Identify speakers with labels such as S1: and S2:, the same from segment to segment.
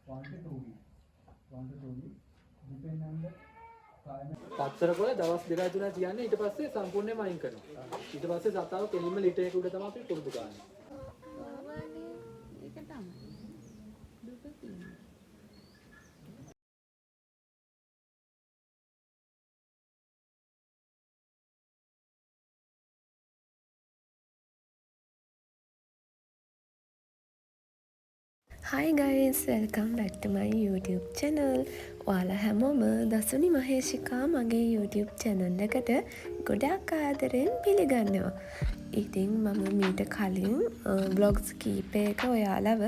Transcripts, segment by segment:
S1: 1 to 2 weeks. 1 to 2 weeks. Depending on the climate.
S2: පත්තර කොළ දවස් 2යි 3යි තියන්නේ ඊට පස්සේ සම්පූර්ණයෙන්ම අයින් කරනවා. ඊට පස්සේ සතාව කෙලින්ම ලිටර් එක උඩ තමයි අපි පුරුදු කරන්නේ.
S3: ඒක තමයි. දුක තියෙනවා.
S4: Hi guys, welcome back to my YouTube channel. ඔයාලා හැමෝම දසුනි මහේෂිකා මගේ YouTube channel එකට ගොඩාක් ආදරෙන් පිළිගන්නවා. ඉතින් මම මීට කලින් vlogs කීපයක ඔයාලව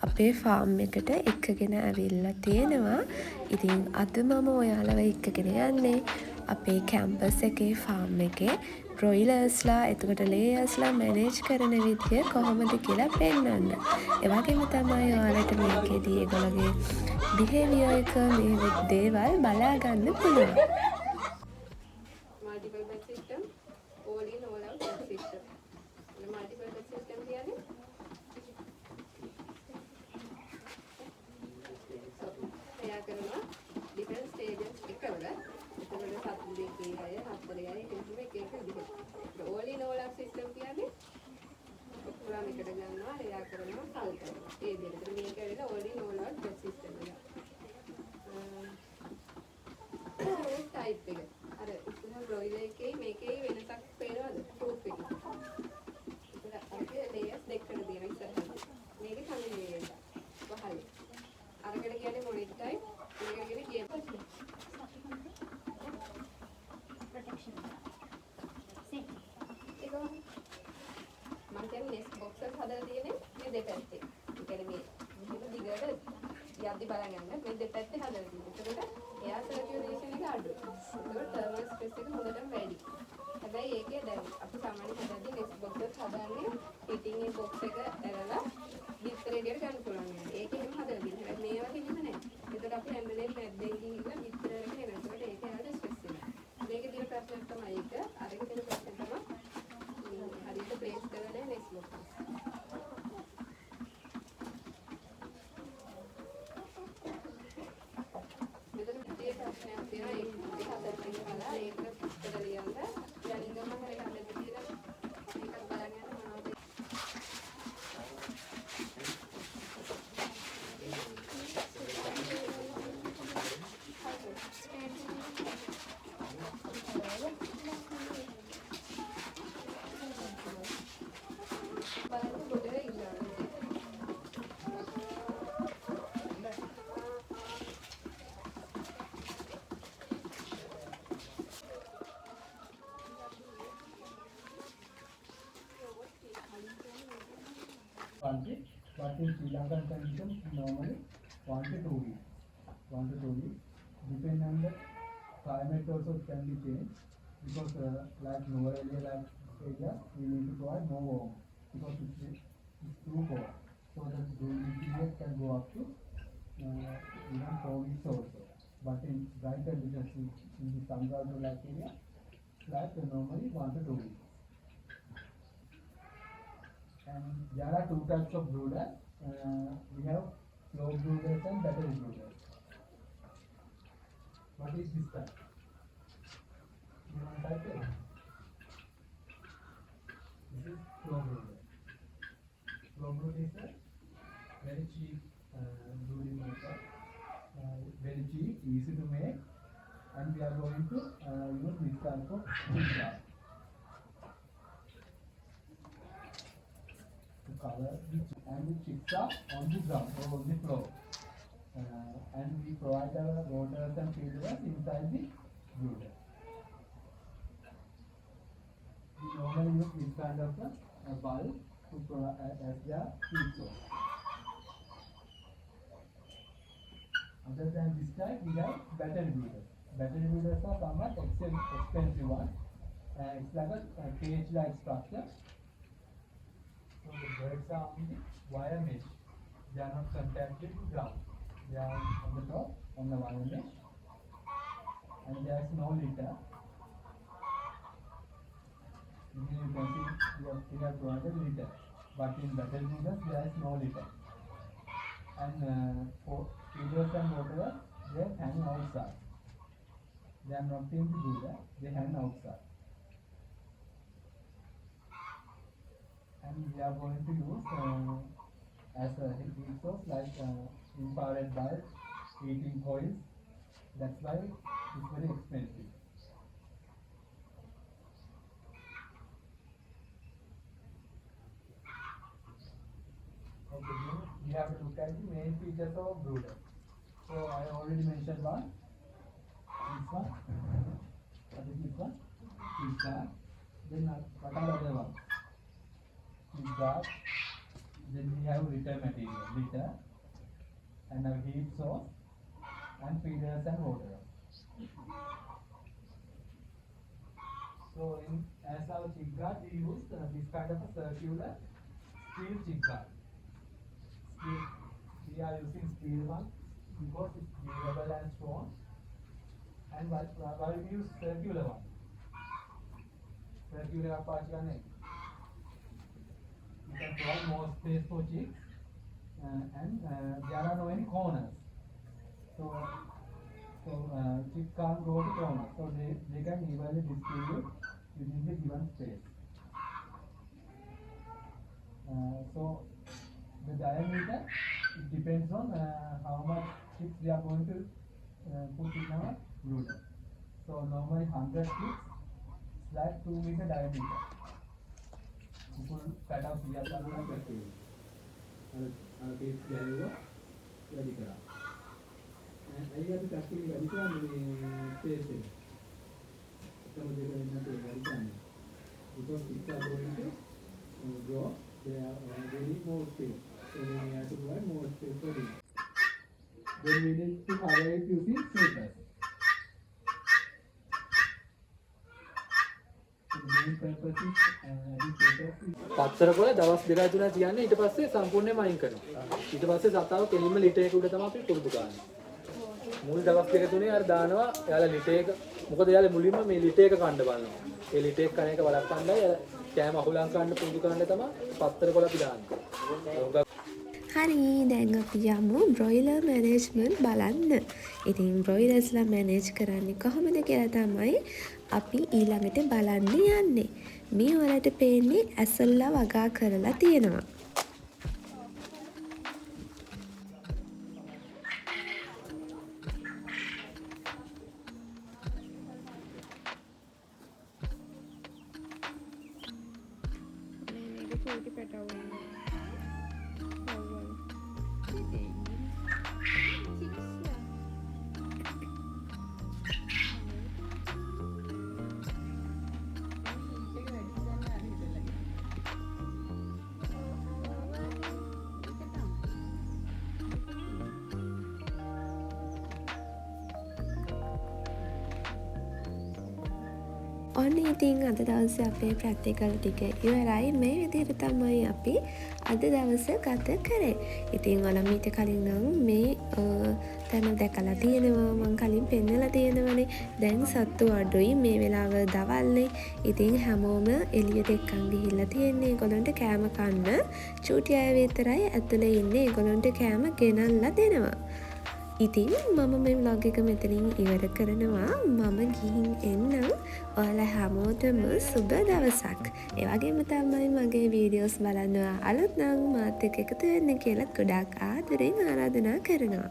S4: අපේ ෆාම් එකට එක්කගෙන ඇවිල්ලා තියෙනවා. ඉතින් අද මම ඔයාලව එක්කගෙන යන්නේ අපේ කැම්පස් එකේ ෆාම් එකේ බ්‍රොයිලර්ස්ලා එතකොට ලේයර්ස්ලා මැනේජ් කරන විදිය කොහොමද කියලා පෙන්වන්න. ඒ වගේම තමයි ඔයාලට මේකේදී ඒගොල්ලෝගේ බිහේවියර් එක මේ දේවල් බලා ගන්න පුළුවන්.
S3: Multiple bed system, all in all out bed system. Multiple bed system කියන්නේ එයා කරනවා ඩිෆරන්ට් ස්ටේජස් එකවල. එතකොට සතුන් දෙකේ අය, හතරේ අය කිසිම එක එක විදිහට. all in all out system කියන්නේ ඔක්කොම එකට ගන්නවා, එයා කරනවා, සල් කරනවා. ඒ විදිහට. මේක ඇවිල්ලා all in all out bed system එක. ටයිප් එක. අර ඉතින් බ්‍රොයිලර් එකේ මේකේ වෙනසක් පේනවද? ප්‍රූෆ් එක. ඒක අපේ ලේයර්ස් දෙකකට තියෙන ඉස්සරහට. මේකේ කලින් ලේයර් එක. වහල්. අරකට කියන්නේ මොනිට් ටයිප්. මේක කියන්නේ ගියර් ප්‍රොටෙක්ෂන්. ඒක මම කියන්නේ නෙස්ට් බොක්ස් එක හදලා තියෙන්නේ මේ දෙපැත්තේ. ඒ කියන්නේ මේ මෙහෙම දිගට යද්දි බලන් යන්න මේ දෙපැත්තේ හදලා තියෙන්නේ. ඒකට එයා සර්කියුලේෂන් එක අඩුයි. ඒකට තර්මල් ස්ට්‍රෙස් එක හොඳටම වැඩි. හැබැයි ඒකේ දැන් අපි සාමාන්‍යයෙන් හදද්දී නෙස්ට් බොක්ස් එක හදන්නේ පිටින් ඒ බොක්ස් එක ඇරලා බිත්තර එළියට ගන්න පුළුවන්. ඒක එහෙම හදලා දෙන්න. හැබැයි මේ වගේ එහෙම නැහැ. ඒකට අපි හැම වෙලේම මැද්දෙන් ගිහිල්ලා බිත්තර එකට එනවා. ඒකට ඒක ඇරලා ස්ට්‍රෙස් වෙනවා. මේකේ තියෙන ප්‍රශ්නයක් තමයි ඒක. අරක තියෙන ප්‍රශ්නේ තමයි හරියට ප්ලේස් කරලා නැහැ Nest box.
S1: Country, but in Sri Lankan conditions, normally 1 to 2 weeks. 1 to 2 weeks. Depending on the climate also can be changed because like lower area, we need to provide more warm because it's too cold. So the breeding period can go up to even 4 weeks also. But in dry conditions, in the sunrise like area, normally 1 to 2 weeks. And there are two types of brooders. We have slow brooders and battery brooders. What is this type? You want to type it? This is slow brooder. Slow brooder is a very cheap brooding method. Very cheap, easy to make, and we are going to use this type of brooders. Color and the chicks are on the ground or on the floor, and we provide our waters and feeders inside the brooder. We normally use this kind of a bulb to provide as their feed source. Other than this type, we have battery brooders. Battery brooders are somewhat expensive one. It's like a cage-like structure. So the birds are on the wire mesh. They are not contacted to ground. They are on the top, on the wire mesh. And there is no litter. Here you can see we have provided litter. But in battery brooders there is no litter. and for feeders and water, they hang outside. They are not going to do that. They hang outside. And we are going to use as a heat source like infrared bulb, heating coils. That's why it's very expensive. Okay, then we have to look at the main features of brooder. So I already mentioned one. This one. What is this one? This one. Then what are the other ones? This that. Then we have litter material, litter, and a heat source, and feeders and water. So as our chick guard, we use this kind of a circular steel chick guard. We are using steel one because it's durable and strong. And why we use circular one? Circular approach करने you can provide more space for chicks and there are no any corners. So chick can't go to corners. So they can evenly distribute within the given space. So the diameter, it depends on how much chicks we are going to put in our brooder. So normally 100 chicks is like 2 meter diameter. Full fat out here are going to be chicks value ready kara. And I have to actually ready kara the space. So they will not ready kara because chicks are going to grow. They need more space. So we have to provide more space for them. Then we need to cover it using filters. So the main purpose is
S2: පත්තර කොළ දවස් 2 3 තියන්නේ ඊට පස්සේ සම්පූර්ණයෙන්ම අයින් කරනවා. ඊට පස්සේ සතාව කෙලින්ම ලිටර් එක උඩ තමයි අපි පුරුදු කරන්නේ. මුල් දවස් 2 3 අර දානවා එයාලා ලිටර් එක මොකද එයාලා මුලින්ම මේ ලිටර් එක කන්න බලනවා. ඒ ලිටර් එක කන එක වළක්වන්නයි කෑම අහුලං කන්න පුරුදු කරන්න තමයි පත්තර කොළ අපි දාන්නේ.
S4: හරි දැන් අපි යමු බ්‍රොයිලර් මැනේජ්මන්ට් බලන්න. ඉතින් බ්‍රොයිලර්ස්ලා මැනේජ් කරන්නේ කොහොමද කියලා තමයි අපි ඊළඟට බලන්න යන්නේ. මේ වලට පේන්නේ ඇසල්ලා වගා කරලා තියෙනවා. ඔන්න ඉතින් අද දවසේ අපේ ප්‍රැක්ටිකල් ටික ඉවරයි. මේ විදිහට තමයි අපි අද දවස ගත කරේ. ඉතින් ඔයාලා මීට කලින් නම් මේ තැන දැකලා තියෙනවා, මම කලින් පෙන්නලා තියෙනවනේ. දැන් සත්තු අඩුයි මේ වෙලාව දවල්නේ. ඉතින් හැමෝම එළියට එක්කන් ගිහිල්ලා තියෙන්නේ. ඒගොල්ලන්ට කෑම කන්න චූටි අය විතරයි ඇතුලේ ඉන්නේ. ඒගොල්ලන්ට කෑම ගෙනල්ලා දෙනවා. ඉතින් මම මේ vlog එක මෙතනින් ඉවර කරනවා. මම ගිහින් එන්නම්. ඔයාලා හැමෝටම සුබ දවසක්. ඒ වගේම තමයි මගේ වීඩියෝස් බලන්න අලුත් නම් මාත් එක්ක එකතු වෙන්න කියලා ගොඩාක් ආදරෙන් ආරාධනා කරනවා.